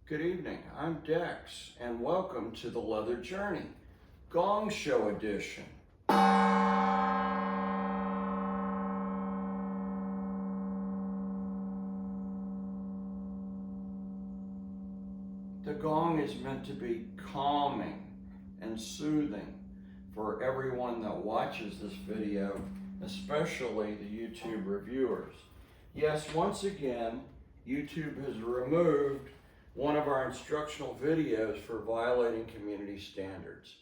Good evening, I'm Dex, and welcome to the Leather Journey, Gong Show edition. The gong is meant to be calming and soothing for everyone that watches this video, especially the YouTube reviewers. Yes, once again, YouTube has removed one of our instructional videos for violating community standards.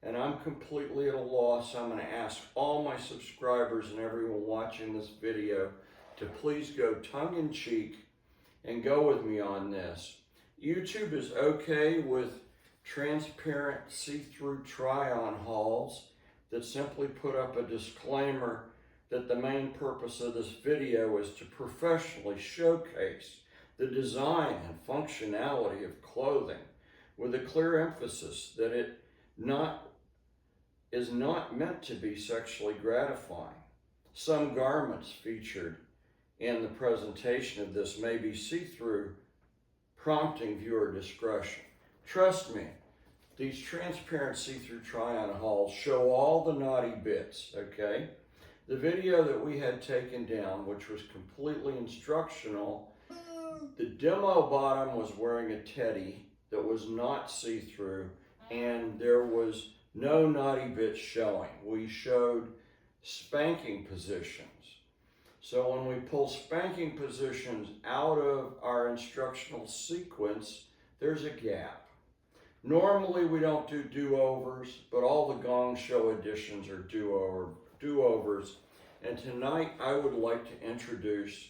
And I'm completely at a loss. I'm going to ask all my subscribers and everyone watching this video to please go tongue-in-cheek and go with me on this. YouTube is okay with transparent see-through try-on hauls that simply put up a disclaimer that the main purpose of this video is to professionally showcase the design and functionality of clothing with a clear emphasis that it is not meant to be sexually gratifying. Some garments featured in the presentation of this may be see-through, prompting viewer discretion. Trust me, these transparent see-through try-on hauls show all the naughty bits, okay? The video that we had taken down, which was completely instructional, the demo bottom was wearing a teddy that was not see-through, and there was no naughty bits showing. We showed spanking positions. So when we pull spanking positions out of our instructional sequence, there's a gap. Normally we don't do do-overs, but all the Gong Show editions are do-overs. And tonight I would like to introduce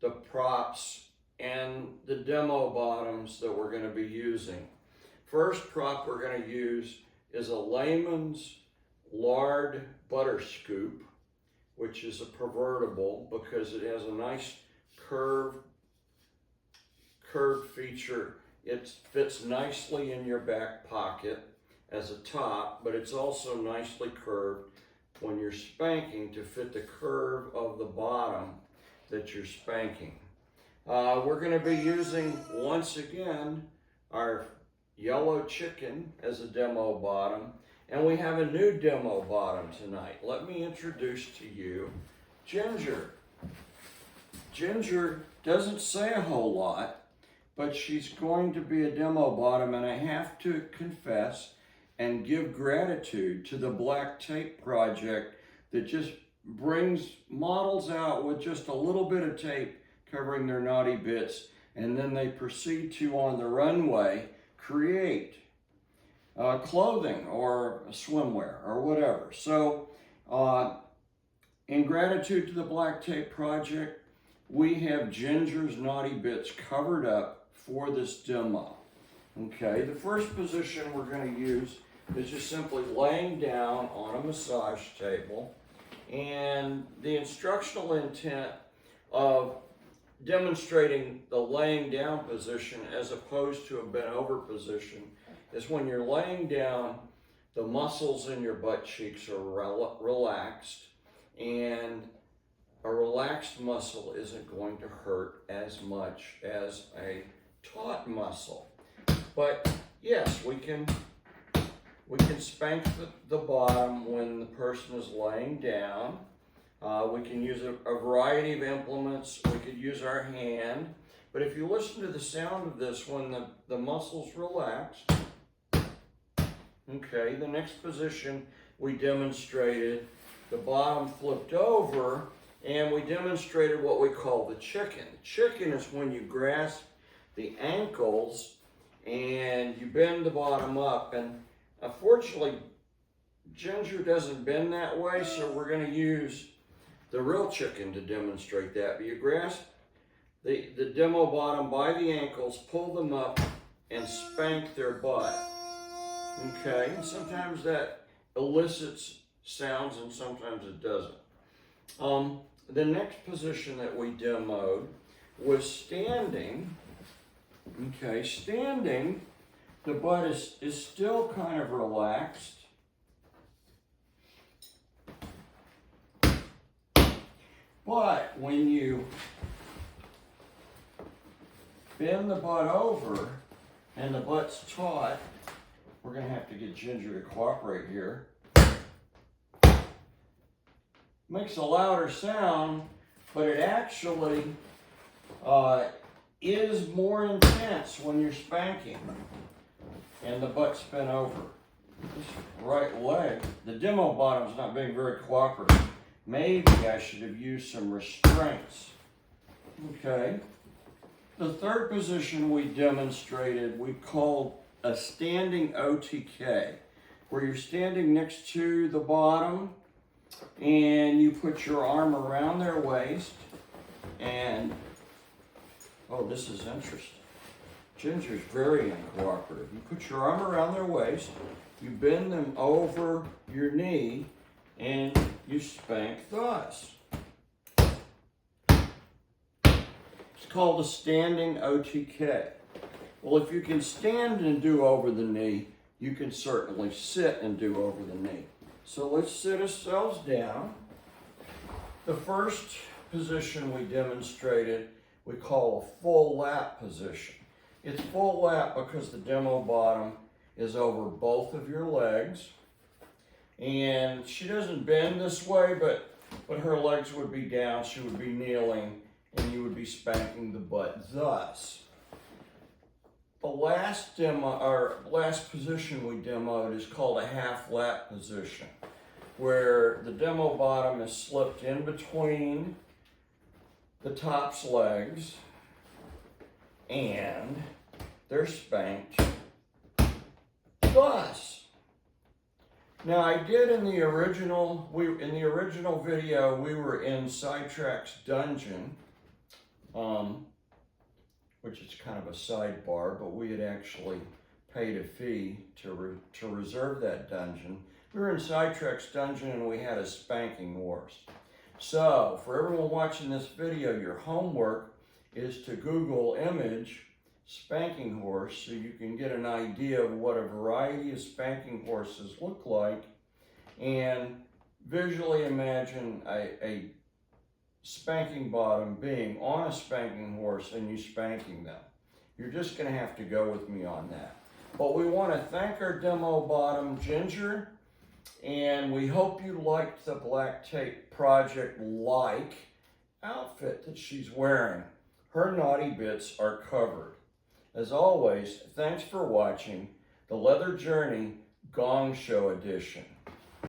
the props and the demo bottoms that we're going to be using. First prop we're going to use is a Leyman's lard butter scoop, which is a pervertible because it has a nice curved feature. It fits nicely in your back pocket as a top, but it's also nicely curved when you're spanking to fit the curve of the bottom that you're spanking. We're going to be using, once again, our yellow chicken as a demo bottom, and we have a new demo bottom tonight. Let me introduce to you Ginger. Ginger doesn't say a whole lot, but she's going to be a demo bottom, and I have to confess and give gratitude to the Black Tape Project that just brings models out with just a little bit of tape covering their naughty bits, and then they proceed to, on the runway, create clothing or swimwear or whatever. So in gratitude to the Black Tape Project, we have Ginger's naughty bits covered up for this demo. Okay, the first position we're going to use is just simply laying down on a massage table, and the instructional intent of demonstrating the laying down position as opposed to a bent over position is when you're laying down, the muscles in your butt cheeks are relaxed, and a relaxed muscle isn't going to hurt as much as a taut muscle. But yes, we can spank the bottom when the person is laying down. We can use a variety of implements. We could use our hand. But if you listen to the sound of this when the muscles relax, okay, the next position we demonstrated, the bottom flipped over, and we demonstrated what we call the chicken. The chicken is when you grasp the ankles and you bend the bottom up, and unfortunately Ginger doesn't bend that way, so we're going to use the real chicken to demonstrate that. But you grasp the demo bottom by the ankles, pull them up, and spank their butt. Okay, and sometimes that elicits sounds and sometimes it doesn't. The next position that we demoed was standing. Okay, standing, the butt is still kind of relaxed. when you bend the butt over, and the butt's taut. We're gonna have to get Ginger to cooperate here. Makes a louder sound, but it actually is more intense when you're spanking and the butt's bent over. This right leg, the demo bottom's not being very cooperative. Maybe I should have used some restraints. Okay. The third position we demonstrated, we called a standing OTK, where you're standing next to the bottom and you put your arm around their waist and, oh, this is interesting. Ginger's very uncooperative. You put your arm around their waist, you bend them over your knee, and you spank thus. It's called a standing OTK. Well, if you can stand and do over the knee, you can certainly sit and do over the knee. So let's sit ourselves down. The first position we demonstrated, we call a full lap position. It's full lap because the demo bottom is over both of your legs. And she doesn't bend this way, but her legs would be down, she would be kneeling, and you would be spanking the butt thus. The last position we demoed is called a half lap position, where the demo bottom is slipped in between the top's legs and they're spanked thus. Now I did in the original video, we were in Sidetrack's dungeon, which is kind of a sidebar, but we had actually paid a fee to reserve that dungeon. We were in Sidetrack's dungeon and we had a spanking horse. So for everyone watching this video, your homework is to Google image spanking horse so you can get an idea of what a variety of spanking horses look like and visually imagine a spanking bottom being on a spanking horse and you spanking them. You're just going to have to go with me on that. But we want to thank our demo bottom, Ginger, and we hope you liked the Black Tape Project-like outfit that she's wearing. Her naughty bits are covered. As always, thanks for watching the Leather Journey Gong Show edition.